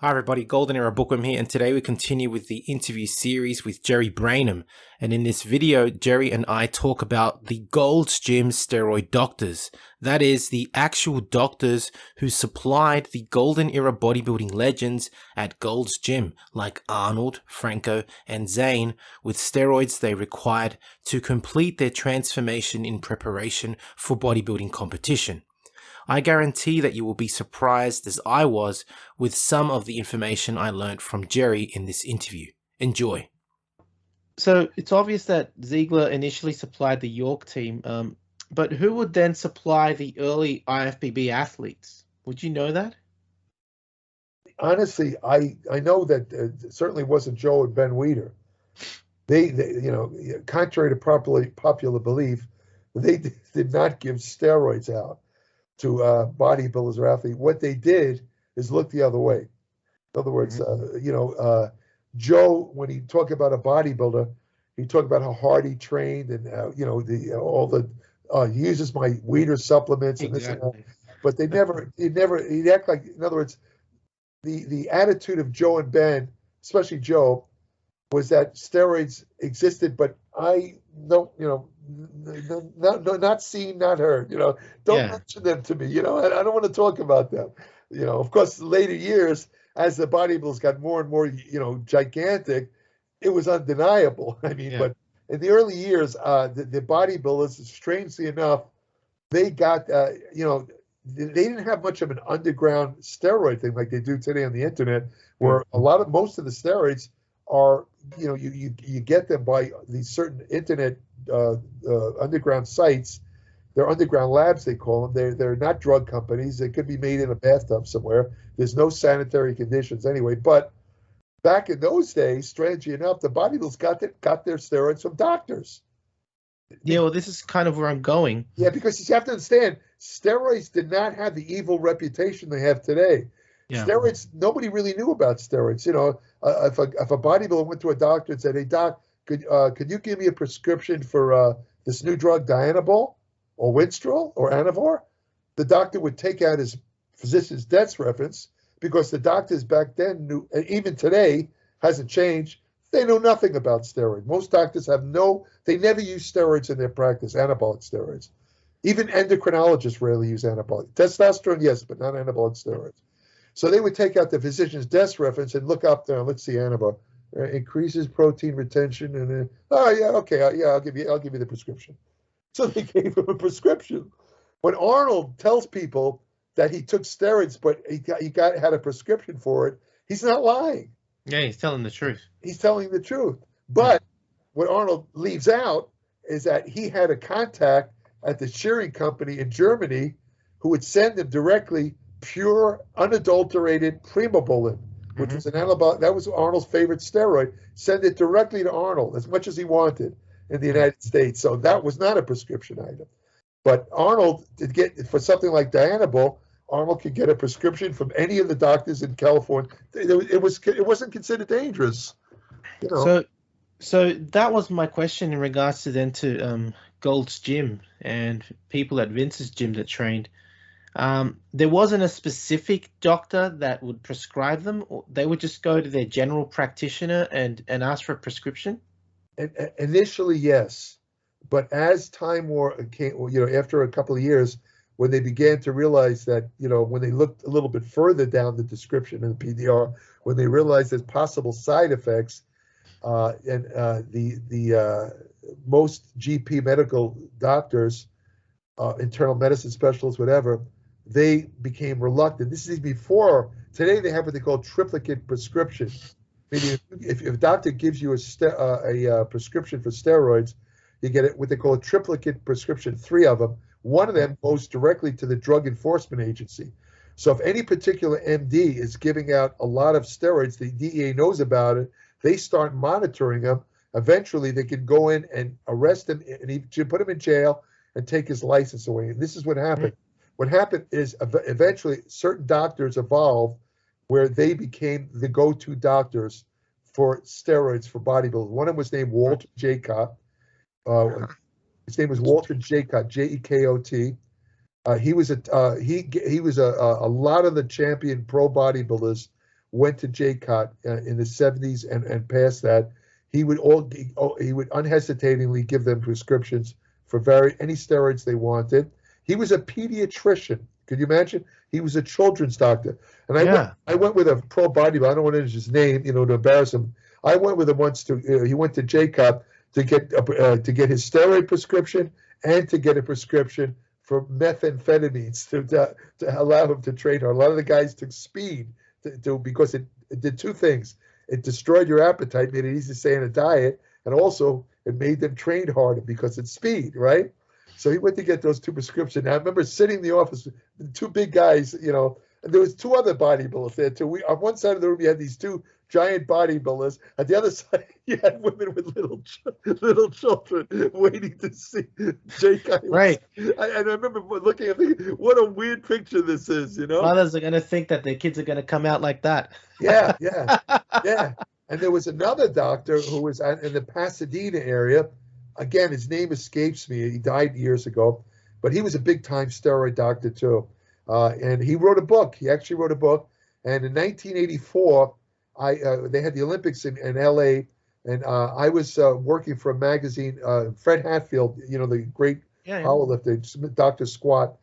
Hi everybody, Golden Era Bookworm here, and today we continue with the interview series with Jerry Brainum. And in this video, Jerry and I talk about the Gold's Gym steroid doctors. That is, the actual doctors who supplied the Golden Era bodybuilding legends at Gold's Gym, like Arnold, Franco, and Zane, with steroids they required to complete their transformation in preparation for bodybuilding competition. I guarantee that you will be surprised as I was with some of the information I learned from Jerry in this interview. Enjoy. So it's obvious that Ziegler initially supplied the York team, but who would then supply the early IFBB athletes? Would you know that? Honestly, I know that it certainly wasn't Joe and Ben Weider. They contrary to popular belief, they did not give steroids out to bodybuilders or athletes. What they did is look the other way. In other words, Joe, when he talked about a bodybuilder, he talked about how hard he trained and he uses my Weider supplements and this and that. But he'd act like, in other words, the attitude of Joe and Ben, especially Joe, was that steroids existed, but I don't, not seen, not heard. Don't mention them to me. I don't want to talk about them. Of course, later years, as the bodybuilders got more and more, gigantic, it was undeniable. I mean, but in the early years, the bodybuilders, strangely enough, they got, they didn't have much of an underground steroid thing like they do today on the internet, where most of the steroids are, you get them by these certain internet underground sites. They're underground labs, they call them. They're not drug companies. They could be made in a bathtub somewhere. There's no sanitary conditions anyway. But back in those days, strangely enough, the bodybuilders got their steroids from doctors. Yeah, well, this is kind of where I'm going. Yeah, because you have to understand, steroids did not have the evil reputation they have today. Yeah. Steroids, nobody really knew about steroids. If a bodybuilder went to a doctor and said, "Hey doc, could you give me a prescription for this new drug, Dianabol, or Winstrol, or Anavor?" The doctor would take out his physician's desk reference, because the doctors back then knew, and even today hasn't changed. They know nothing about steroids. Most doctors they never use steroids in their practice, anabolic steroids. Even endocrinologists rarely use anabolic. Testosterone, yes, but not anabolic steroids. So they would take out the physician's desk reference and look up there. Let's see, Anabol increases protein retention, and I'll give you the prescription. So they gave him a prescription. When Arnold tells people that he took steroids, but he had a prescription for it, he's not lying. Yeah, he's telling the truth. He's telling the truth. But what Arnold leaves out is that he had a contact at the shearing company in Germany who would send him directly pure, unadulterated Primobolan, which was an anabolic. That was Arnold's favorite steroid. Send it directly to Arnold as much as he wanted in the United States. So that was not a prescription item. But Arnold did get, for something like Dianabol, Arnold could get a prescription from any of the doctors in California. It wasn't considered dangerous. So that was my question in regards to Gold's Gym and people at Vince's gym that trained. There wasn't a specific doctor that would prescribe them, or they would just go to their general practitioner and ask for a prescription? Initially, yes. But as time came, after a couple of years, when they began to realize that, when they looked a little bit further down the description in the PDR, when they realized there's possible side effects, and the most GP medical doctors, internal medicine specialists, whatever, they became reluctant. This is before. Today they have what they call triplicate prescription. Meaning, if a doctor gives you a prescription for steroids, you get what they call a triplicate prescription, 3 of them. One of them goes directly to the Drug Enforcement Agency. So if any particular MD is giving out a lot of steroids, the DEA knows about it. They start monitoring them. Eventually, they can go in and arrest him and put him in jail and take his license away. And this is what happened. What happened is eventually certain doctors evolved where they became the go-to doctors for steroids for bodybuilders. One of them was named Walter Jacot. His name was Walter Jacot, Jekot. He was a lot of the champion pro bodybuilders went to JCOT in the 70s and past that, he would unhesitatingly give them prescriptions for any steroids they wanted. He was a pediatrician. Could you imagine? He was a children's doctor. And I went with a pro bodybuilder. I don't want to use his name, to embarrass him. I went with him once he went to JCOT to get his steroid prescription and to get a prescription for methamphetamines to allow him to train hard. A lot of the guys took speed because it did two things. It destroyed your appetite, made it easy to stay on a diet, and also it made them train harder because it's speed, right? So he went to get those two prescriptions. Now, I remember sitting in the office with two big guys, and there was two other bodybuilders there too. On one side of the room, you had these two giant bodybuilders. At the other side, you had women with little children waiting to see Jake. Right. And I remember looking and thinking, what a weird picture this is, Mothers are going to think that their kids are going to come out like that. Yeah. And there was another doctor who was in the Pasadena area. Again, his name escapes me. He died years ago, but he was a big-time steroid doctor too. And he wrote a book. He actually wrote a book. And in 1984, they had the Olympics in LA, and I was working for a magazine. Fred Hatfield, the great powerlifter, Dr. Squat.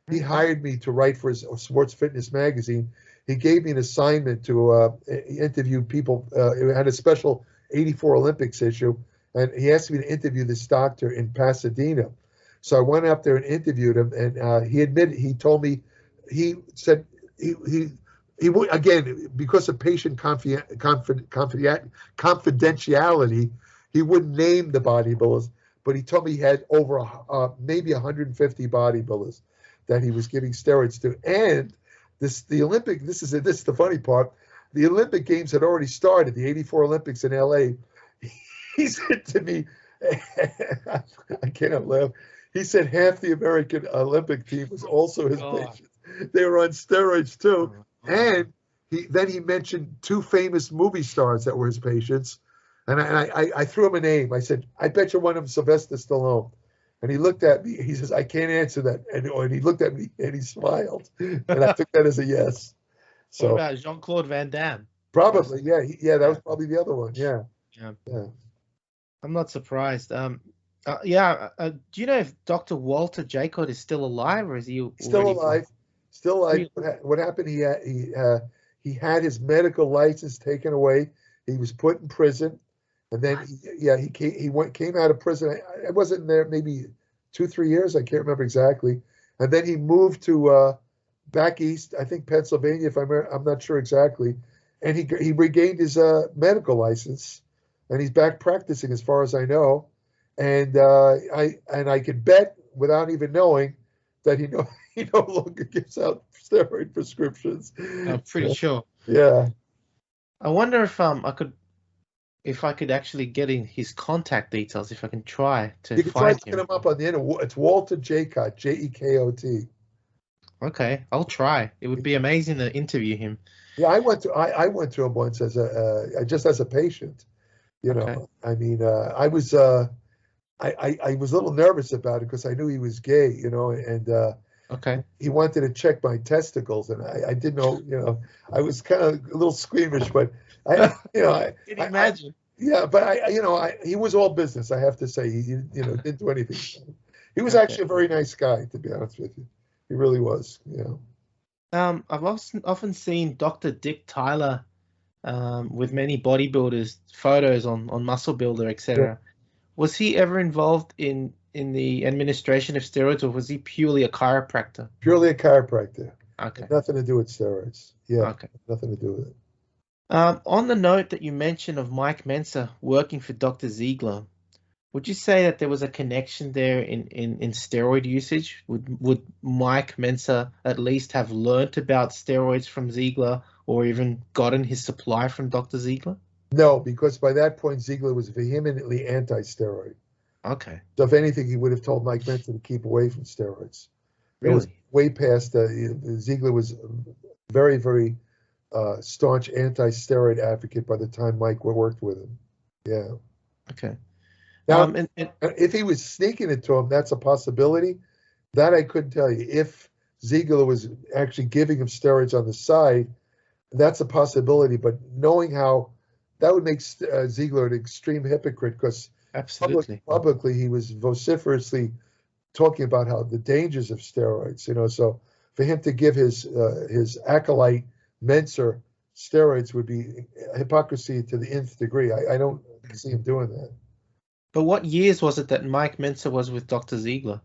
He hired me to write for his sports fitness magazine. He gave me an assignment to interview people. It had a special 84 Olympics issue, and he asked me to interview this doctor in Pasadena. So I went up there and interviewed him, and he told me, he said he would, again, because of patient confidentiality, he wouldn't name the bodybuilders, but he told me he had over maybe 150 bodybuilders that he was giving steroids to. And this is the funny part. The Olympic Games had already started, the 84 Olympics in LA. He said to me, I cannot laugh. He said half the American Olympic team was also his patients. They were on steroids too. And then he mentioned two famous movie stars that were his patients. And I threw him a name. I said, I bet you one of them Sylvester Stallone. And he looked at me. He says, I can't answer that. And he looked at me and he smiled. And I took that as a yes. So, what about Jean-Claude Van Damme? Probably, yeah. That was probably the other one. Yeah. I'm not surprised. Do you know if Dr. Walter Jacob is still alive, or is he still alive? Still alive. What happened? He had his medical license taken away. He was put in prison, and then he came out of prison. I wasn't there maybe 2-3 years. I can't remember exactly. And then he moved to back east, I think Pennsylvania, if I'm not sure exactly. And he regained his medical license, and he's back practicing, as far as I know. And I could bet, without even knowing, that he no longer gives out steroid prescriptions. I'm pretty sure. Yeah. I wonder if I could actually get in his contact details, if I can try to find him. You can try looking him up on the internet. It's Walter Jacot, Jekot. Okay, I'll try. It would be amazing to interview him. Yeah, I went to him once as a patient. Okay. I mean, I was a little nervous about it because I knew he was gay, and okay. He wanted to check my testicles, and I didn't know, I was kind of a little squeamish, but I can you imagine? He was all business, I have to say. He didn't do anything. He was actually a very nice guy, to be honest with you. He really was. I've often seen Dr. Dick Tyler with many bodybuilders, photos on Muscle Builder, etc. Yeah. Was he ever involved in the administration of steroids, or was he purely a chiropractor? Purely a chiropractor. Okay. Nothing to do with steroids. Yeah. Okay. Nothing to do with it. On the note that you mentioned of Mike Mensa working for Dr. Ziegler, would you say that there was a connection there in steroid usage? Would Mike Mensa at least have learnt about steroids from Ziegler, or even gotten his supply from Dr. Ziegler? No, because by that point, Ziegler was vehemently anti-steroid. Okay. So if anything, he would have told Mike Mensa to keep away from steroids. Really? It was way past, Ziegler was very, very staunch anti-steroid advocate by the time Mike worked with him. Yeah. Okay. Now, if he was sneaking it to him, that's a possibility. That I couldn't tell you. If Ziegler was actually giving him steroids on the side, That's a possibility, but knowing how that would make Ziegler an extreme hypocrite, because Absolutely. publicly he was vociferously talking about how the dangers of steroids. So for him to give his acolyte Menser steroids would be hypocrisy to the nth degree. I don't see him doing that. But what years was it that Mike Menser was with Dr. Ziegler?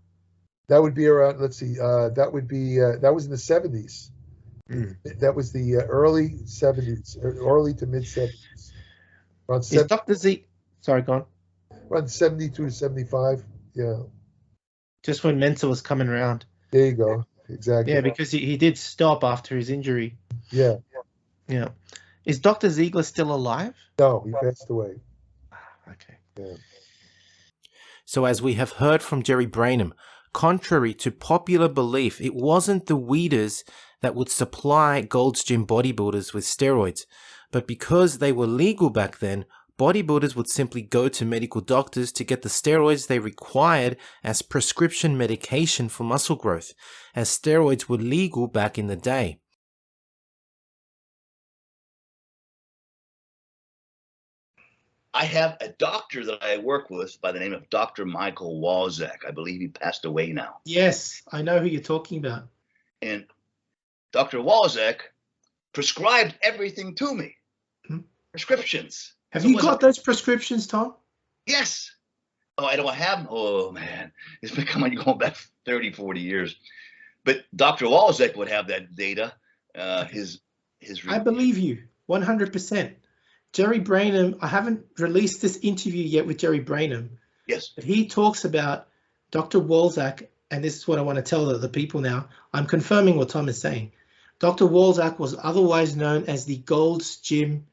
That would be around, let's see, that was in the 70s. That was the early 70s, early to mid 70s. Is Dr. Ziegler, sorry, go on. Around 72 to 75, yeah. Just when Menser was coming around. There you go, exactly. Yeah, because he did stop after his injury. Yeah. Yeah. Is Dr. Ziegler still alive? No, he passed away. Okay. Yeah. So as we have heard from Jerry Brainum, contrary to popular belief, it wasn't the weeders that would supply Gold's Gym bodybuilders with steroids, but because they were legal back then, bodybuilders would simply go to medical doctors to get the steroids they required as prescription medication for muscle growth, as steroids were legal back in the day. I have a doctor that I work with by the name of Dr. Michael Walczak. I believe he passed away now. Yes, I know who you're talking about. And Dr. Walczak prescribed everything to me. Prescriptions. Have you got those prescriptions, Tom? Yes. Oh, I don't have them. Oh, man. It's become going back 30, 40 years. But Dr. Walczak would have that data. I believe you 100%. Jerry Brainum, I haven't released this interview yet with Jerry Brainum. Yes. But he talks about Dr. Walczak, and this is what I want to tell the people now. I'm confirming what Tom is saying. Dr. Walczak was otherwise known as the Gold's Gym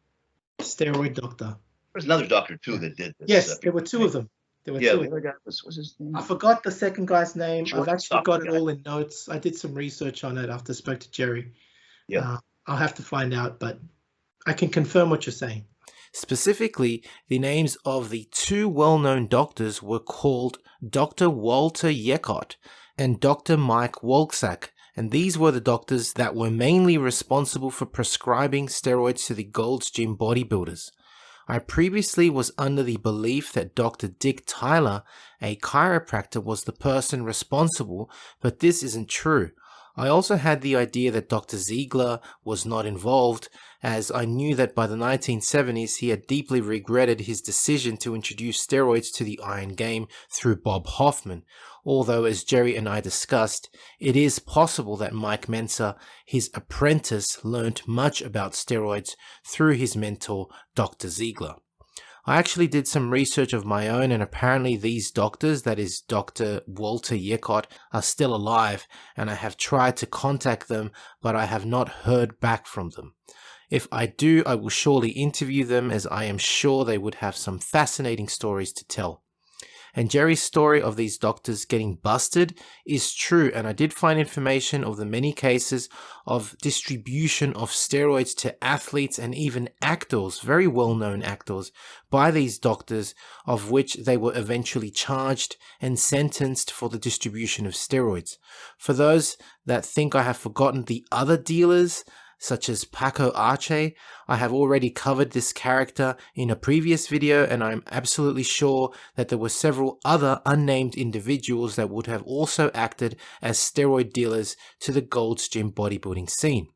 steroid doctor. There's another doctor, too, that did this. Yes, there were two of them. The other guy what's his name? I forgot the second guy's name. Sure, I've actually got it guy. all in notes. I did some research on it after I spoke to Jerry. Yeah. I'll have to find out, but I can confirm what you're saying. Specifically, the names of the two well-known doctors were called Dr. Walter Yekot and Dr. Mike Walczak, and these were the doctors that were mainly responsible for prescribing steroids to the Gold's Gym bodybuilders. I previously was under the belief that Dr. Dick Tyler, a chiropractor, was the person responsible, but this isn't true. I also had the idea that Dr. Ziegler was not involved, as I knew that by the 1970s he had deeply regretted his decision to introduce steroids to the Iron Game through Bob Hoffman, although as Jerry and I discussed, it is possible that Mike Menser, his apprentice, learned much about steroids through his mentor, Dr. Ziegler. I actually did some research of my own, and apparently these doctors, that is Dr. Walter Yekot, are still alive, and I have tried to contact them, but I have not heard back from them. If I do, I will surely interview them, as I am sure they would have some fascinating stories to tell. And Jerry's story of these doctors getting busted is true, and I did find information of the many cases of distribution of steroids to athletes and even actors, very well-known actors, by these doctors, of which they were eventually charged and sentenced for the distribution of steroids. For those that think I have forgotten the other dealers, such as Paco Arce, I have already covered this character in a previous video, and I'm absolutely sure that there were several other unnamed individuals that would have also acted as steroid dealers to the Gold's Gym bodybuilding scene.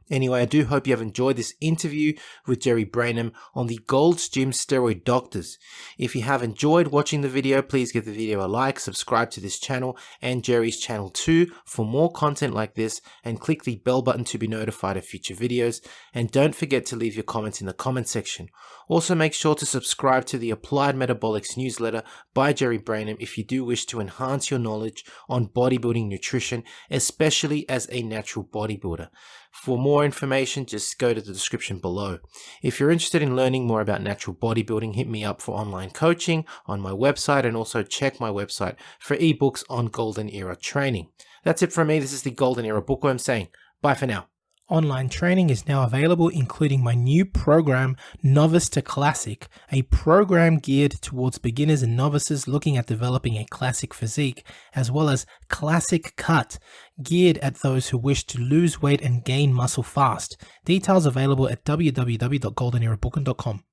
Anyway, I do hope you have enjoyed this interview with Jerry Brainum on the Gold's Gym steroid doctors. If you have enjoyed watching the video, please give the video a like, subscribe to this channel and Jerry's channel too for more content like this, and click the bell button to be notified of future videos. And don't forget to leave your comments in the comment section. Also, make sure to subscribe to the Applied Metabolics newsletter by Jerry Brainum if you do wish to enhance your knowledge on bodybuilding nutrition, especially as a natural bodybuilder. For more information, just go to the description below. If you're interested in learning more about natural bodybuilding, hit me up for online coaching on my website, and also check my website for ebooks on Golden Era training. That's it from me. This is the Golden Era Bookworm saying bye for now. Online training is now available, including my new program, Novice to Classic, a program geared towards beginners and novices looking at developing a classic physique, as well as Classic Cut, geared at those who wish to lose weight and gain muscle fast. Details available at www.goldenerabooking.com.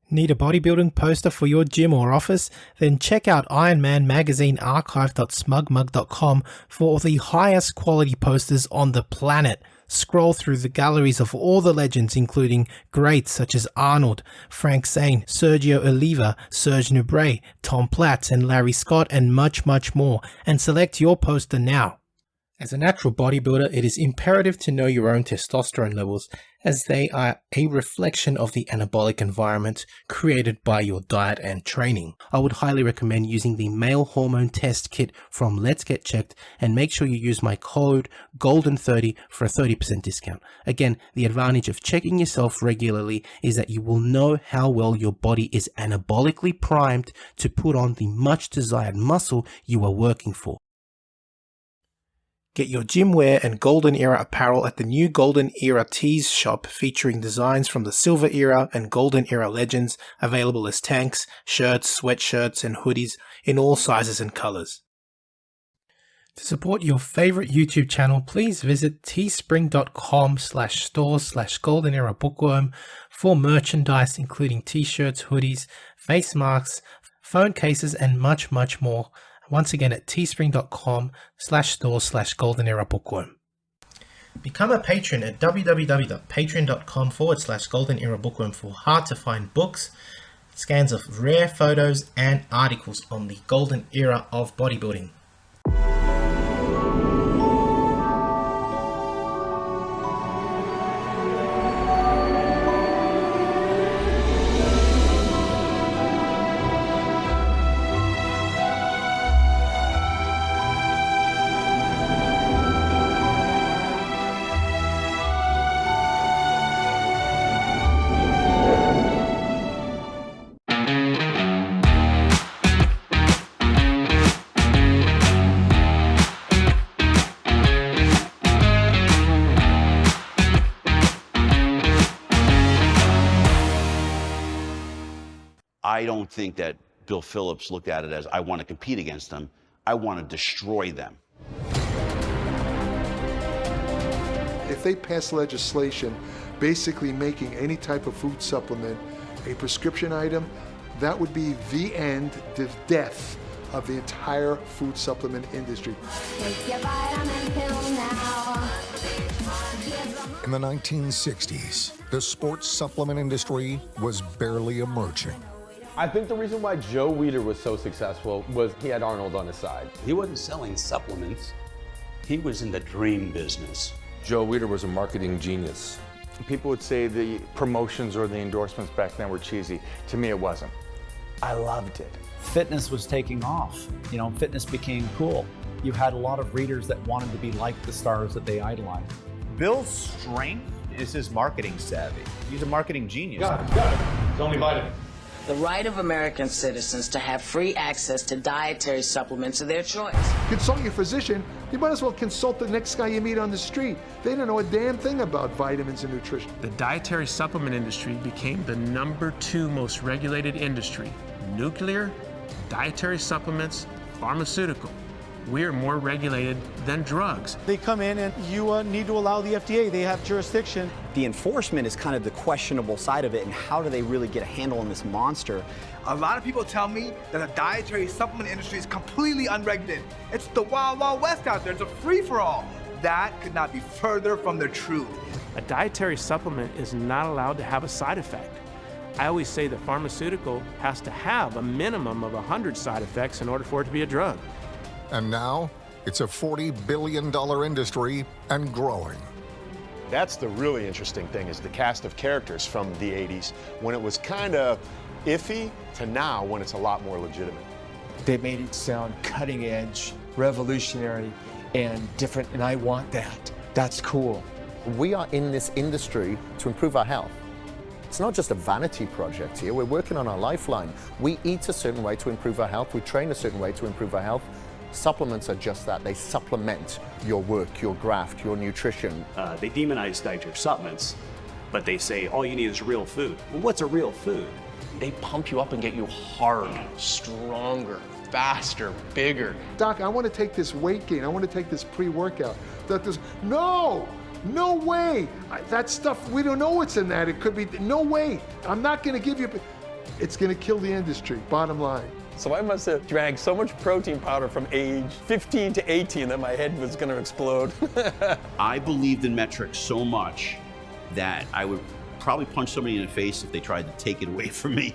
Need a bodybuilding poster for your gym or office? Then check out Iron Man Magazine archive.smugmug.com for the highest quality posters on the planet. Scroll through the galleries of all the legends, including greats such as Arnold, Frank Zane, Sergio Oliva, Serge Nubret, Tom Platz, and Larry Scott, and much, much more, and select your poster now. As a natural bodybuilder, it is imperative to know your own testosterone levels, as they are a reflection of the anabolic environment created by your diet and training. I would highly recommend using the male hormone test kit from Let's Get Checked, and make sure you use my code GOLDEN30 for a 30% discount. Again, the advantage of checking yourself regularly is that you will know how well your body is anabolically primed to put on the much desired muscle you are working for. Get your gym wear and Golden Era apparel at the new Golden Era Tees shop, featuring designs from the Silver Era and Golden Era legends, available as tanks, shirts, sweatshirts, and hoodies in all sizes and colors. To support your favorite YouTube channel, please visit teespring.com/stores/Golden Era Bookworm for merchandise including t-shirts, hoodies, face masks, phone cases, and much, much more. Once again at teespring.com/stores/Golden Era Bookworm. Become a patron at www.patreon.com/Golden Era Bookworm for hard to find books, scans of rare photos, and articles on the Golden Era of bodybuilding. I don't think that Bill Phillips looked at it as, I want to compete against them. I want to destroy them. If they pass legislation basically making any type of food supplement a prescription item, that would be the end, the death of the entire food supplement industry. Take your vitamin pill now. In the 1960s, the sports supplement industry was barely emerging. I think the reason why Joe Weider was so successful was he had Arnold on his side. He wasn't selling supplements. He was in the dream business. Joe Weider was a marketing genius. People would say the promotions or the endorsements back then were cheesy. To me, it wasn't. I loved it. Fitness was taking off. You know, fitness became cool. You had a lot of readers that wanted to be like the stars that they idolized. Bill's strength is his marketing savvy. He's a marketing genius. Got it. It's only vitamin. The right of American citizens to have free access to dietary supplements of their choice. Consult your physician. You might as well consult the next guy you meet on the street. They don't know a damn thing about vitamins and nutrition. The dietary supplement industry became the #2 most regulated industry. Nuclear, dietary supplements, pharmaceutical. We're more regulated than drugs. They come in and you need to allow the FDA. They have jurisdiction. The enforcement is kind of the questionable side of it, and how do they really get a handle on this monster? A lot of people tell me that the dietary supplement industry is completely unregulated. It's the wild, wild west out there. It's a free-for-all. That could not be further from the truth. A dietary supplement is not allowed to have a side effect. I always say the pharmaceutical has to have a minimum of 100 side effects in order for it to be a drug. And now, it's a $40 billion industry and growing. That's the really interesting thing, is the cast of characters from the 80s, when it was kind of iffy, to now when it's a lot more legitimate. They made it sound cutting edge, revolutionary, and different, and I want that. That's cool. We are in this industry to improve our health. It's not just a vanity project here. We're working on our lifeline. We eat a certain way to improve our health. We train a certain way to improve our health. Supplements are just that. They supplement your work, your graft, your nutrition. They demonize dietary supplements, but they say all you need is real food. Well, what's a real food? They pump you up and get you hard, stronger, faster, bigger. Doc, I want to take this weight gain. I want to take this pre-workout. No way. That stuff, we don't know what's in that. It could be, no way. I'm not going to give you, it's going to kill the industry, bottom line. So I must have drank so much protein powder from age 15 to 18 that my head was going to explode. I believed in metrics so much that I would probably punch somebody in the face if they tried to take it away from me.